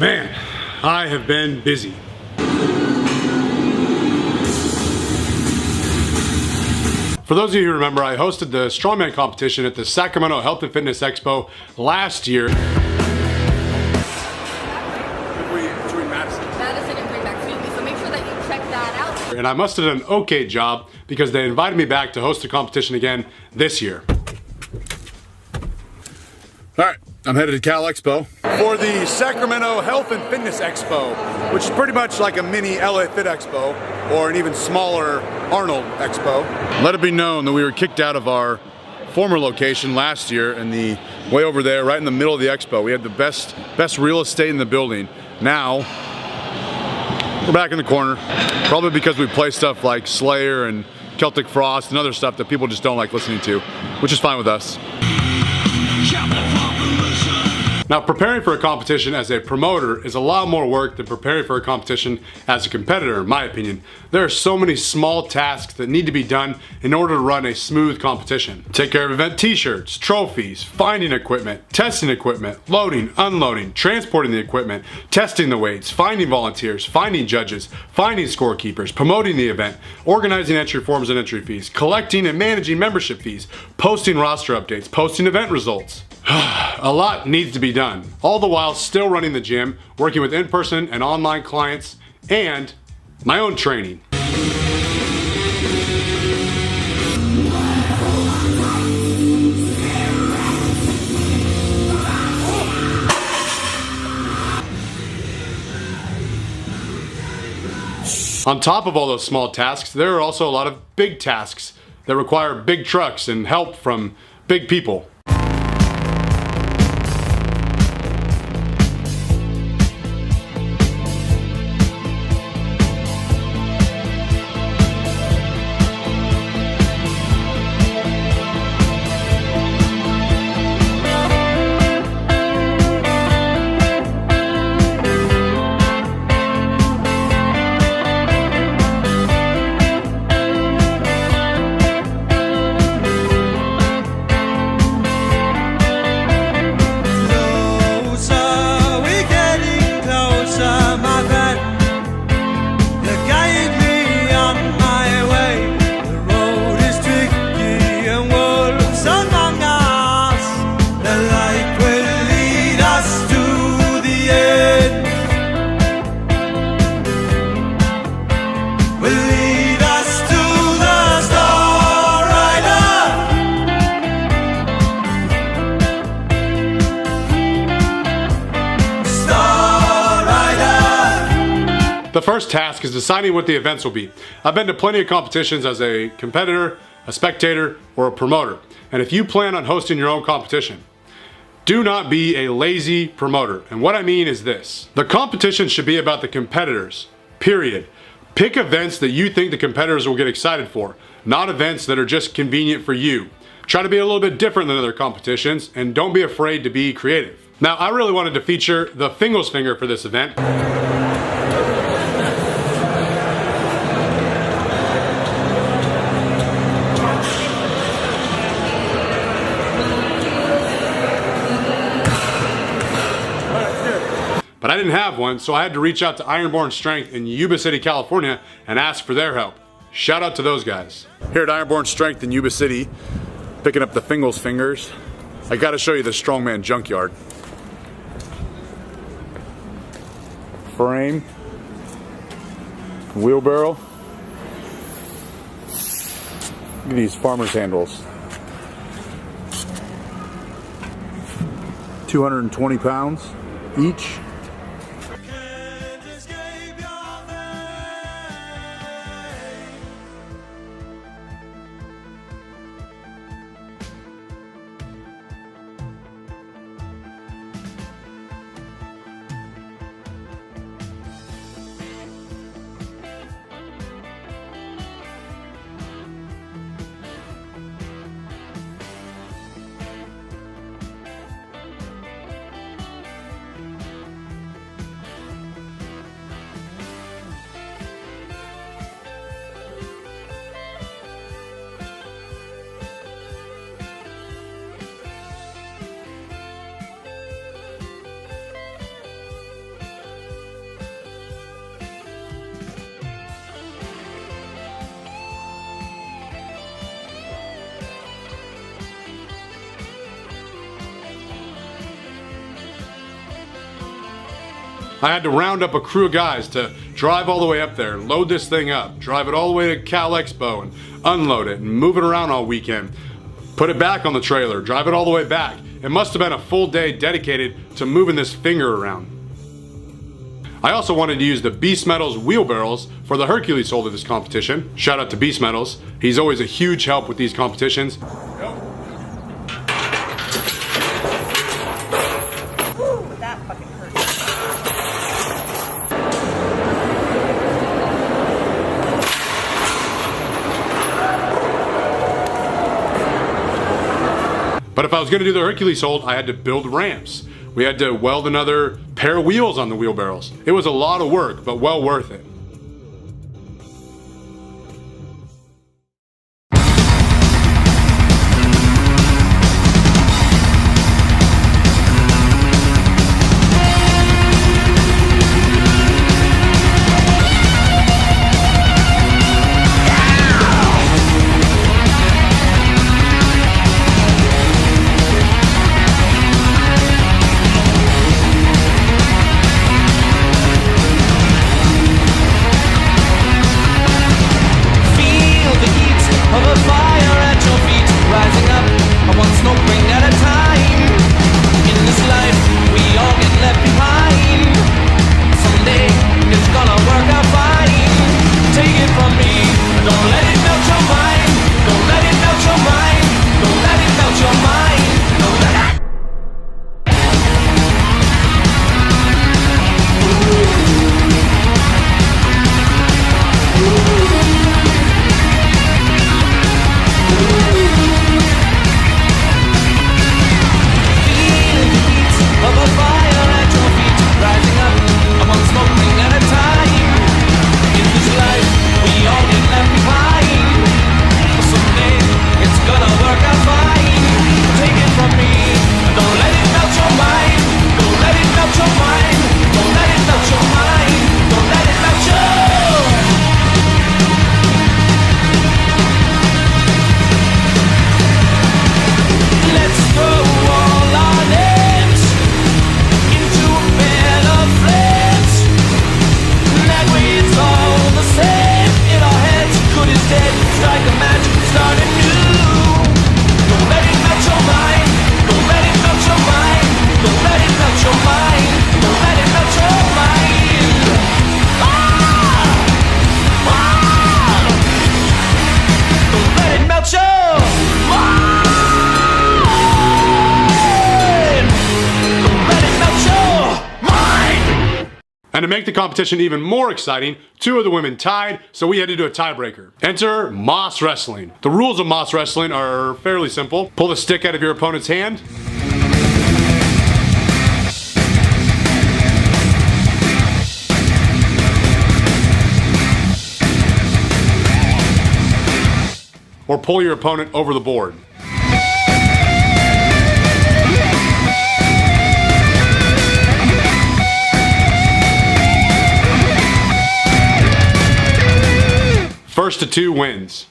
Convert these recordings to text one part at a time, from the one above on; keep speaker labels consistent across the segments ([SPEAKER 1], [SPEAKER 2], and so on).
[SPEAKER 1] Man, I have been busy. For those of you who remember, I hosted the strongman competition at the Sacramento Health and Fitness Expo last year.
[SPEAKER 2] Madison and Greenback, so make sure that you check that out.
[SPEAKER 1] And I must have done an okay job because they invited me back to host the competition again this year. All right, I'm headed to Cal Expo for the Sacramento Health and Fitness Expo, which is pretty much like a mini LA Fit Expo or an even smaller Arnold Expo. Let it be known that we were kicked out of our former location last year in the way over there, right in the middle of the expo. We had the best real estate in the building. Now, we're back in the corner, probably because we play stuff like Slayer and Celtic Frost and other stuff that people just don't like listening to, which is fine with us. Now, preparing for a competition as a promoter is a lot more work than preparing for a competition as a competitor, in my opinion. There are so many small tasks that need to be done in order to run a smooth competition. Take care of event t-shirts, trophies, finding equipment, testing equipment, loading, unloading, transporting the equipment, testing the weights, finding volunteers, finding judges, finding scorekeepers, promoting the event, organizing entry forms and entry fees, collecting and managing membership fees, posting roster updates, posting event results. A lot needs to be done, all the while still running the gym, working with in-person and online clients, and my own training. On top of all those small tasks, there are also a lot of big tasks that require big trucks and help from big people. The first task is deciding what the events will be. I've been to plenty of competitions as a competitor, a spectator, or a promoter. And if you plan on hosting your own competition, do not be a lazy promoter. And what I mean is this. The competition should be about the competitors, period. Pick events that you think the competitors will get excited for, not events that are just convenient for you. Try to be a little bit different than other competitions, and don't be afraid to be creative. Now, I really wanted to feature the Fingles Finger for this event. But I didn't have one, so I had to reach out to Ironborn Strength in Yuba City, California, and ask for their help. Shout out to those guys. Here at Ironborn Strength in Yuba City, picking up the Fingles Fingers, I gotta show you the Strongman junkyard. Frame, wheelbarrow. Look at these farmer's handles. 220 pounds each. I had to round up a crew of guys to drive all the way up there, load this thing up, drive it all the way to Cal Expo and unload it and move it around all weekend. Put it back on the trailer, drive it all the way back. It must have been a full day dedicated to moving this finger around. I also wanted to use the Beast Metals wheelbarrows for the Hercules hold of this competition. Shout out to Beast Metals. He's always a huge help with these competitions.
[SPEAKER 2] That fucking hurt.
[SPEAKER 1] But if I was going to do the Hercules hold, I had to build ramps. We had to weld another pair of wheels on the wheelbarrows. It was a lot of work, but well worth it. And to make the competition even more exciting, two of the women tied, so we had to do a tiebreaker. Enter Moss Wrestling. The rules of Moss Wrestling are fairly simple. Pull the stick out of your opponent's hand. Or pull your opponent over the board. First to two wins.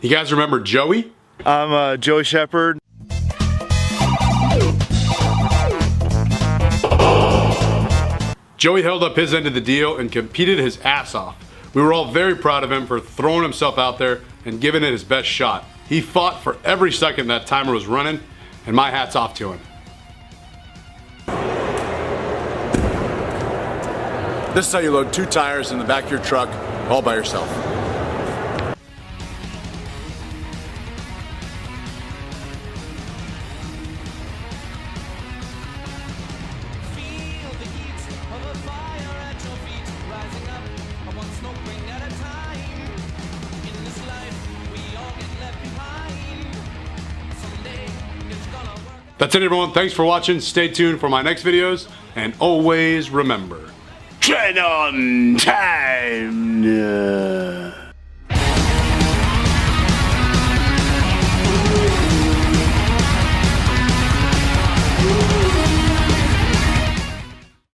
[SPEAKER 1] You guys remember Joey?
[SPEAKER 3] I'm Joey Shepard.
[SPEAKER 1] Joey held up his end of the deal and competed his ass off. We were all very proud of him for throwing himself out there and giving it his best shot. He fought for every second that timer was running, and my hat's off to him. This is how you load 2 tires in the back of your truck all by yourself. That's it, everyone. Thanks for watching. Stay tuned for my next videos, and always remember, tread on time.